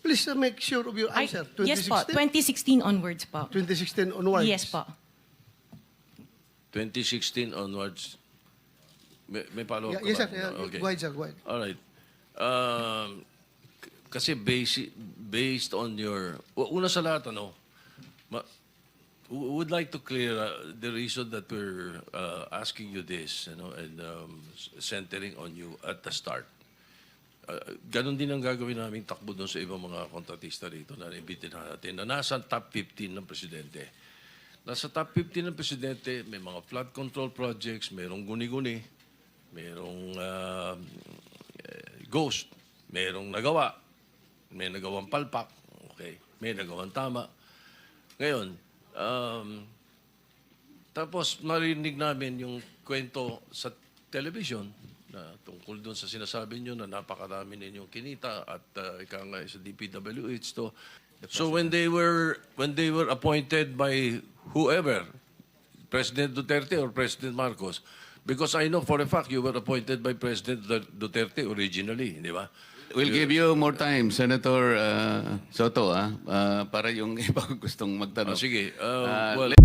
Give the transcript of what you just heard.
Please make sure of your answer. Yes po, 2016 onwards po. 2016 onwards. Yes po. 2016 onwards. May follow-up Yes, ka sir. ba? Okay. Go ahead, sir. Go ahead. All right. Kasi based on your... Una sa lahat, would like to clear the reason that we're asking you this, and centering on you at the start. Ganon din ang gagawin namin takbo doon sa ibang mga kontratista rito na imbitin natin na nasa top 15 ng presidente. Nasa top 15 ng presidente, may mga flood control projects, mayroong guni-guni, mayroong ghost, mayroong nagawa, may nagawang palpak, okay, may nagawang tama. Ngayon, tapos marinig namin yung kwento sa television na tungkol doon sa sinasabi nyo na napakarami ninyong kinita at ika nga sa DPWH to. So when they were appointed by whoever, President Duterte or President Marcos, because I know for a fact you were appointed by President Duterte originally, di ba? We'll give you more time, Senator Soto, para yung iba gustong magtanong. Sige, Ah, well...